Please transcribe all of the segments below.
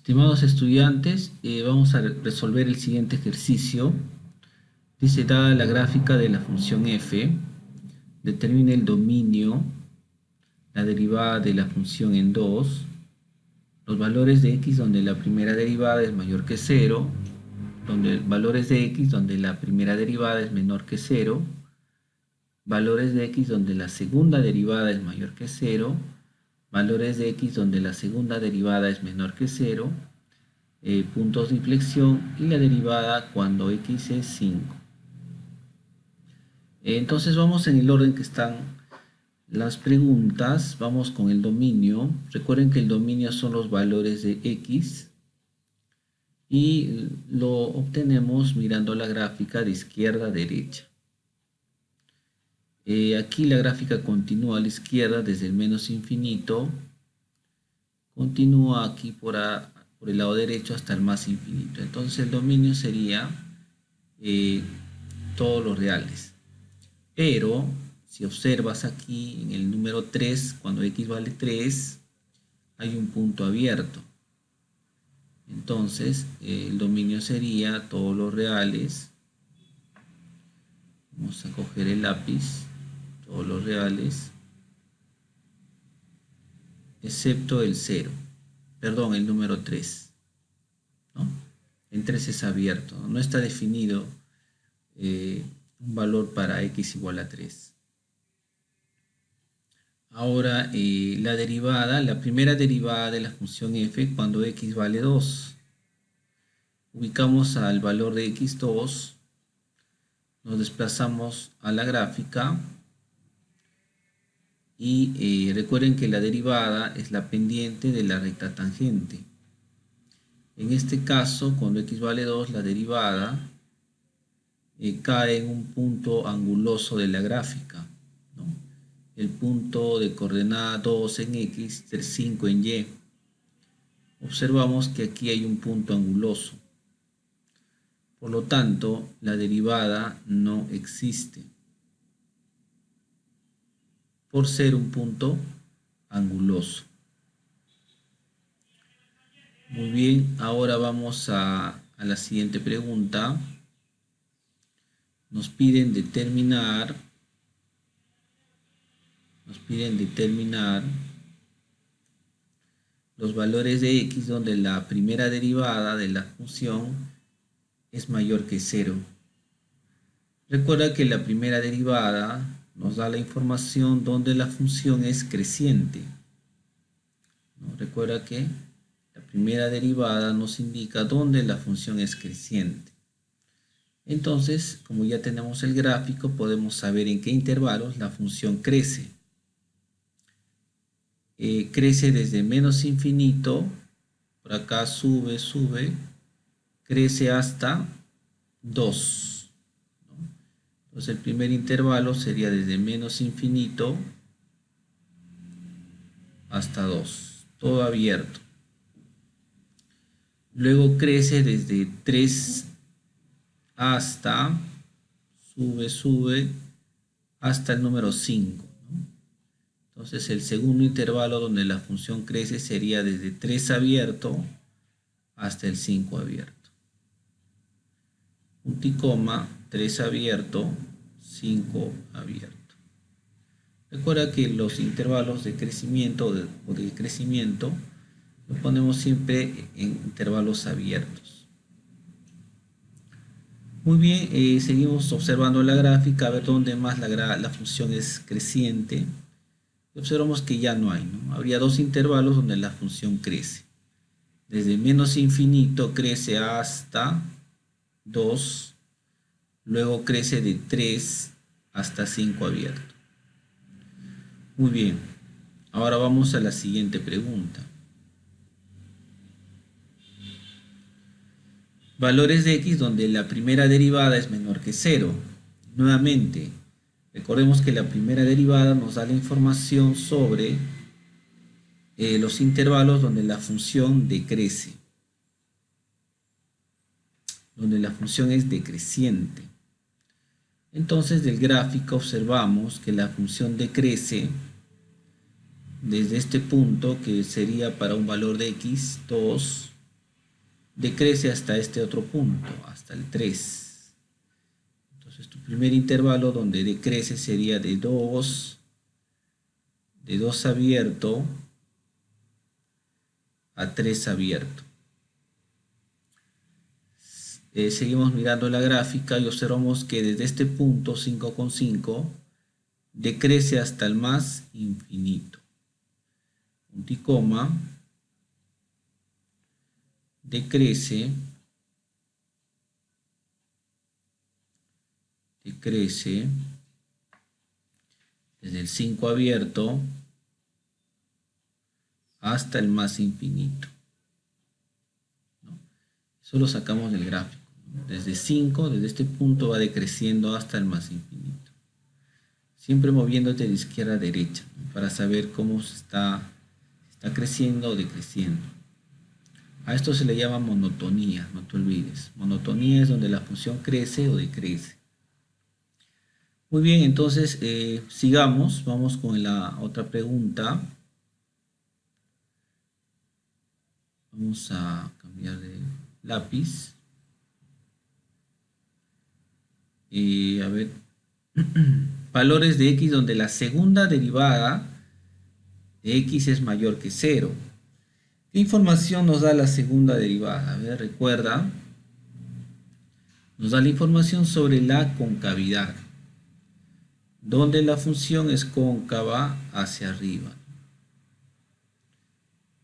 Estimados estudiantes, vamos a resolver el siguiente ejercicio. Dice, dada la gráfica de la función f, determine el dominio, la derivada de la función en 2, los valores de x donde la primera derivada es mayor que 0, valores de x donde la primera derivada es menor que 0, valores de x donde la segunda derivada es mayor que 0, valores de x donde la segunda derivada es menor que 0, puntos de inflexión y la derivada cuando x es 5. Entonces vamos en el orden que están las preguntas. Vamos con el dominio. Recuerden que el dominio son los valores de x y lo obtenemos mirando la gráfica de izquierda a derecha. Aquí la gráfica continúa a la izquierda desde el menos infinito, continúa aquí por el lado derecho hasta el más infinito. Entonces el dominio sería todos los reales. Pero si observas aquí en el número 3, cuando x vale 3, hay un punto abierto. Entonces el dominio sería todos los reales. Vamos a coger el lápiz. Todos los reales, excepto el 0, perdón, el número 3, ¿no? En 3 es abierto, no está definido un valor para x igual a 3. Ahora la derivada, la primera derivada de la función f cuando x vale 2. Ubicamos al valor de x2, nos desplazamos a la gráfica. Y recuerden que la derivada es la pendiente de la recta tangente. En este caso, cuando x vale 2, la derivada cae en un punto anguloso de la gráfica, ¿no? El punto de coordenada 2 en x, 5 en y. Observamos que aquí hay un punto anguloso. Por lo tanto, la derivada no existe, por ser un punto anguloso. Muy bien, ahora vamos a la siguiente pregunta. Nos piden determinar los valores de x donde la primera derivada de la función es mayor que 0. Recuerda que la primera derivada nos da la información donde la función es creciente, ¿no? Recuerda que la primera derivada nos indica dónde la función es creciente. Entonces, como ya tenemos el gráfico, podemos saber en qué intervalos la función crece. Crece desde menos infinito, por acá sube, crece hasta 2. Entonces el primer intervalo sería desde menos infinito hasta 2, todo abierto. Luego crece desde 3 hasta, sube, hasta el número 5. Entonces el segundo intervalo donde la función crece sería desde 3 abierto hasta el 5 abierto. Punto y coma, 3 abierto, 5 abierto. Recuerda que los intervalos de crecimiento o de decrecimiento lo ponemos siempre en intervalos abiertos. Muy bien, seguimos observando la gráfica a ver dónde más la función es creciente. Observamos que ya no hay, ¿no? Habría dos intervalos donde la función crece. Desde menos infinito crece hasta 2, luego crece de 3 hasta 5 abierto. Muy bien, ahora vamos a la siguiente pregunta. Valores de x donde la primera derivada es menor que 0. Nuevamente, recordemos que la primera derivada nos da la información sobre los intervalos donde la función decrece, donde la función es decreciente. Entonces del gráfico observamos que la función decrece desde este punto, que sería para un valor de x, 2, decrece hasta este otro punto, hasta el 3. Entonces tu primer intervalo donde decrece sería de 2 abierto a 3 abierto. Seguimos mirando la gráfica y observamos que desde este punto 5,5 decrece hasta el más infinito. Punto y coma, decrece desde el 5 abierto hasta el más infinito, ¿no? Eso lo sacamos del gráfico, ¿no? Desde 5, desde este punto va decreciendo hasta el más infinito. Siempre moviéndote de izquierda a derecha, ¿no? Para saber cómo está creciendo o decreciendo. A esto se le llama monotonía, no te olvides. Monotonía es donde la función crece o decrece. Muy bien, entonces sigamos, vamos con la otra pregunta. Vamos a cambiar de lápiz. A ver, valores de x donde la segunda derivada de x es mayor que 0. ¿Qué información nos da la segunda derivada? A ver, recuerda, nos da la información sobre la concavidad, donde la función es cóncava hacia arriba.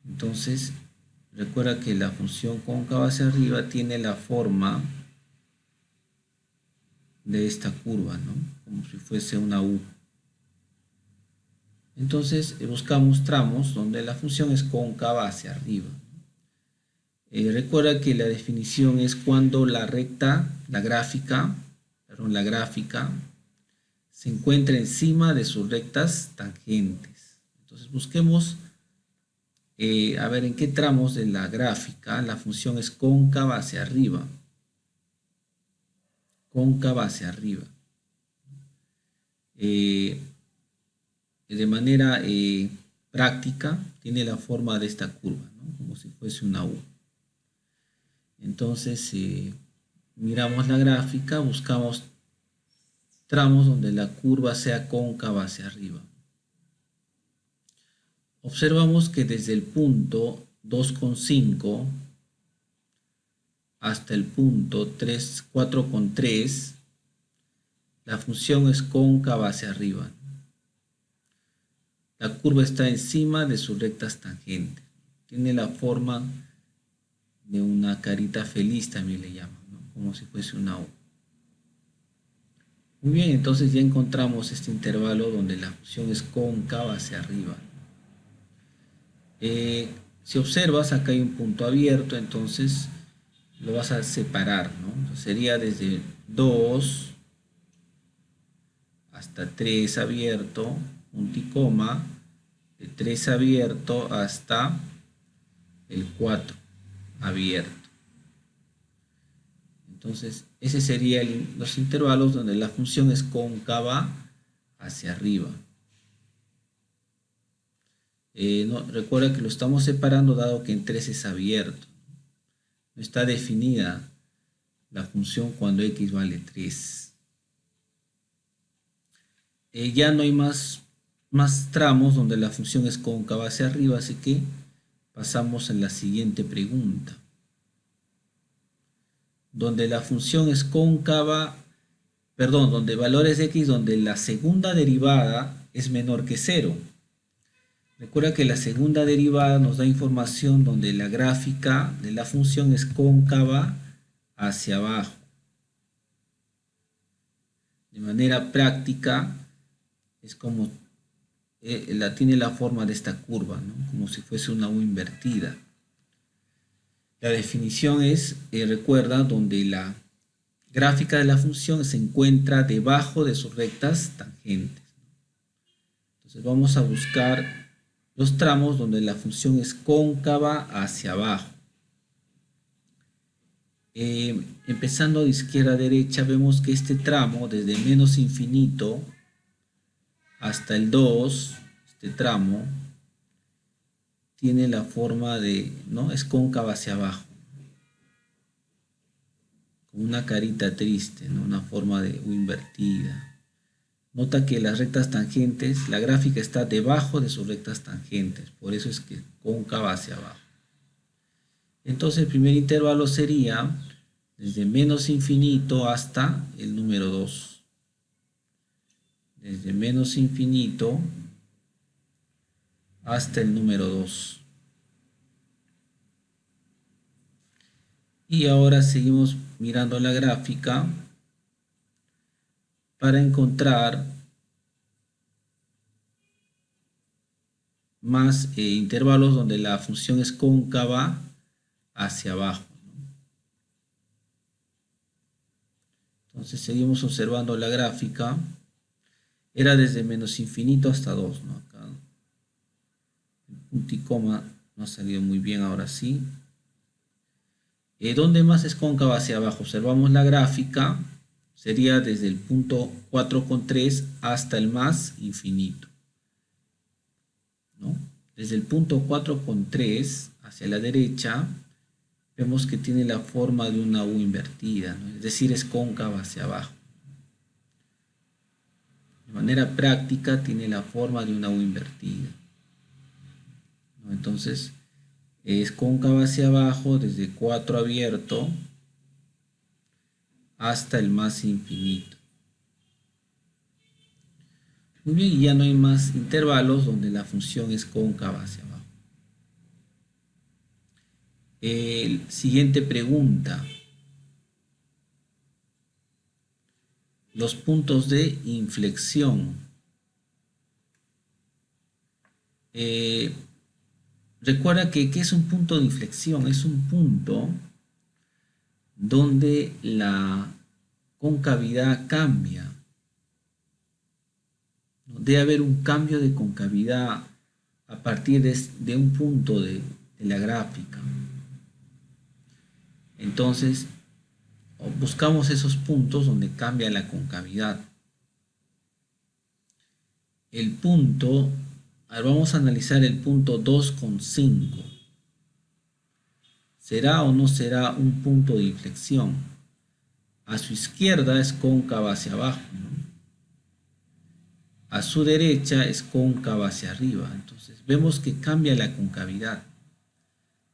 Entonces, recuerda que la función cóncava hacia arriba tiene la forma de esta curva, ¿no? Como si fuese una U. Entonces, buscamos tramos donde la función es cóncava hacia arriba. Recuerda que la definición es cuando la gráfica se encuentra encima de sus rectas tangentes. Entonces busquemos a ver en qué tramos de la gráfica la función es cóncava hacia arriba. Cóncava hacia arriba. De manera práctica tiene la forma de esta curva, ¿no? Como si fuese una U. Entonces miramos la gráfica, buscamos tramos donde la curva sea cóncava hacia arriba. Observamos que desde el punto 2,5 hasta el punto 4,3 la función es cóncava hacia arriba. La curva está encima de sus rectas tangentes. Tiene la forma de una carita feliz, también le llaman, ¿no? Como si fuese una U. Muy bien, entonces ya encontramos este intervalo donde la función es cóncava hacia arriba. Si observas, acá hay un punto abierto, entonces lo vas a separar, ¿no? Entonces sería desde 2 hasta 3 abierto, punto y coma, de 3 abierto hasta el 4 abierto. Entonces, ese serían los intervalos donde la función es cóncava hacia arriba. Recuerda que lo estamos separando dado que en 3 es abierto. No está definida la función cuando x vale 3. Ya no hay más tramos donde la función es cóncava hacia arriba, así que pasamos a la siguiente pregunta. Donde la función es cóncava, perdón, donde valores de x donde la segunda derivada es menor que 0. Recuerda que la segunda derivada nos da información donde la gráfica de la función es cóncava hacia abajo. De manera práctica es como tiene la forma de esta curva, ¿no? Como si fuese una U invertida. La definición es, recuerda, donde la gráfica de la función se encuentra debajo de sus rectas tangentes. Entonces vamos a buscar los tramos donde la función es cóncava hacia abajo. Empezando de izquierda a derecha, vemos que este tramo, desde menos infinito hasta el 2, este tramo, tiene la forma de, ¿no? Es cóncava hacia abajo. con una carita triste, ¿no? Una forma de U invertida. Nota que las rectas tangentes, la gráfica está debajo de sus rectas tangentes, por eso es que cóncava hacia abajo. Entonces el primer intervalo sería desde menos infinito hasta el número 2. Desde menos infinito hasta el número 2. Y ahora seguimos mirando la gráfica para encontrar más intervalos donde la función es cóncava hacia abajo. Entonces seguimos observando la gráfica. Era desde menos infinito hasta 2, ¿no? Acá el punto y coma no ha salido muy bien, ahora sí. ¿Dónde más es cóncava hacia abajo? Observamos la gráfica. Sería desde el punto 4,3 hasta el más infinito, ¿no? Desde el punto 4,3 hacia la derecha, vemos que tiene la forma de una U invertida, ¿no? Es decir, es cóncava hacia abajo. De manera práctica tiene la forma de una U invertida, ¿no? Entonces es cóncava hacia abajo desde 4 abierto hasta el más infinito. Muy bien, y ya no hay más intervalos donde la función es cóncava hacia abajo. Siguiente pregunta. Los puntos de inflexión. Recuerda que ¿qué es un punto de inflexión? Es un punto donde la concavidad cambia. Debe haber un cambio de concavidad a partir de un punto de la gráfica. Entonces, buscamos esos puntos donde cambia la concavidad. El punto, ahora vamos a analizar el punto 2,5. ¿Será o no será un punto de inflexión? A su izquierda es cóncava hacia abajo, ¿no? A su derecha es cóncava hacia arriba. Entonces vemos que cambia la concavidad.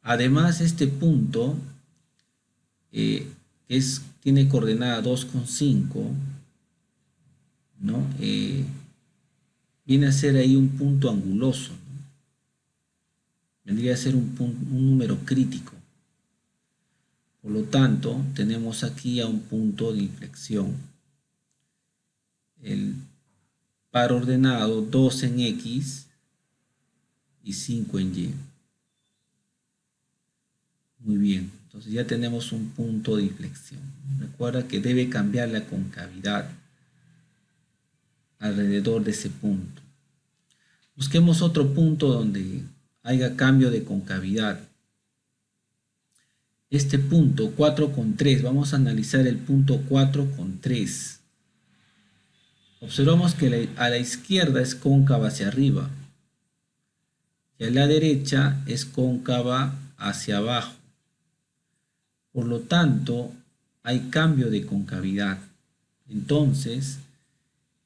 Además, este punto tiene coordenada 2,5, ¿no? Viene a ser ahí un punto anguloso, ¿no? Vendría a ser un número crítico. Por lo tanto, tenemos aquí a un punto de inflexión. El par ordenado 2 en X y 5 en Y. Muy bien, entonces ya tenemos un punto de inflexión. Recuerda que debe cambiar la concavidad alrededor de ese punto. Busquemos otro punto donde haya cambio de concavidad. Este punto 4,3, vamos a analizar el punto 4,3. Observamos que a la izquierda es cóncava hacia arriba y a la derecha es cóncava hacia abajo. Por lo tanto, hay cambio de concavidad. Entonces,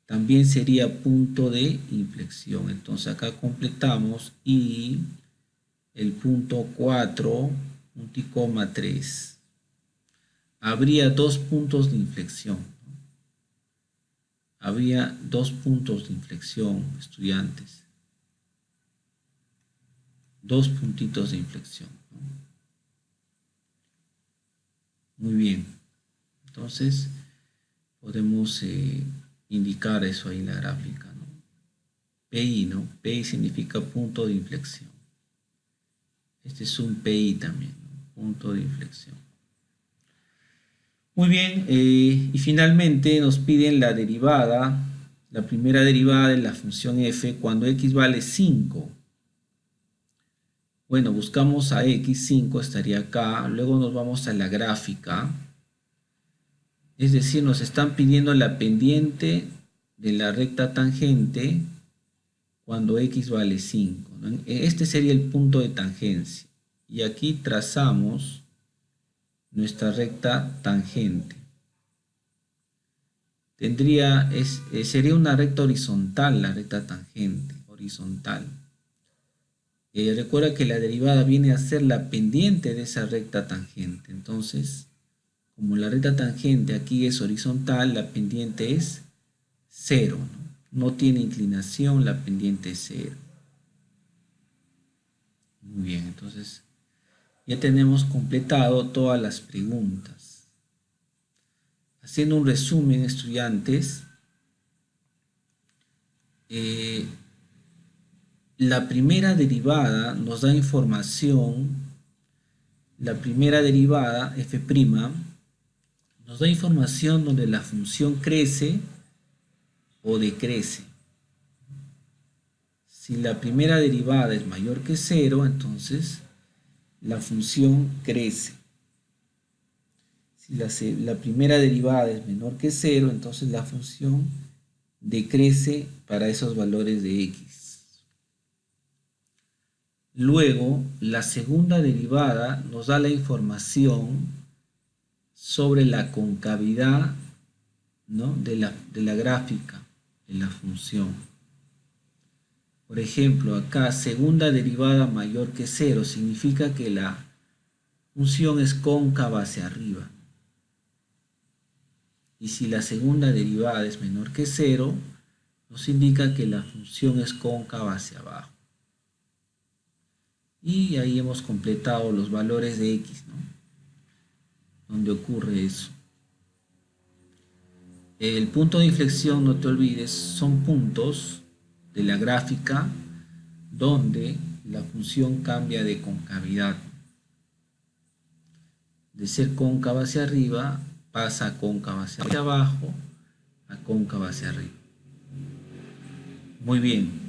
también sería punto de inflexión. Entonces acá completamos y el punto 4,3. Habría dos puntos de inflexión. Habría dos puntos de inflexión, estudiantes. Dos puntitos de inflexión, ¿no? Muy bien. Entonces, podemos indicar eso ahí en la gráfica, ¿no? PI, ¿no? PI significa punto de inflexión. Este es un PI también, ¿no? Punto de inflexión. Muy bien, y finalmente nos piden la derivada, la primera derivada de la función f cuando x vale 5. Bueno, buscamos a x, 5 estaría acá, luego nos vamos a la gráfica, es decir, nos están pidiendo la pendiente de la recta tangente cuando x vale 5, ¿no? Este sería el punto de tangencia, y aquí trazamos nuestra recta tangente. Sería una recta horizontal, la recta tangente, horizontal. Recuerda que la derivada viene a ser la pendiente de esa recta tangente. Entonces, como la recta tangente aquí es horizontal, la pendiente es 0. No tiene inclinación, la pendiente es 0. Muy bien, entonces ya tenemos completado todas las preguntas. Haciendo un resumen, estudiantes, la primera derivada nos da información, la primera derivada, f', nos da información donde la función crece o decrece. Si la primera derivada es mayor que 0, entonces la función crece. Si la primera derivada es menor que 0, entonces la función decrece para esos valores de x. Luego, la segunda derivada nos da la información sobre la concavidad, ¿no?, de la gráfica de la función. Por ejemplo, acá segunda derivada mayor que 0 significa que la función es cóncava hacia arriba. Y si la segunda derivada es menor que 0, nos indica que la función es cóncava hacia abajo. Y ahí hemos completado los valores de x, ¿no?, donde ocurre eso. El punto de inflexión, no te olvides, son puntos de la gráfica donde la función cambia de concavidad. De ser cóncava hacia arriba, pasa a cóncava hacia abajo, a cóncava hacia arriba. Muy bien.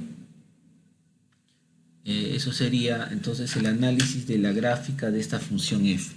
Eso sería entonces el análisis de la gráfica de esta función f.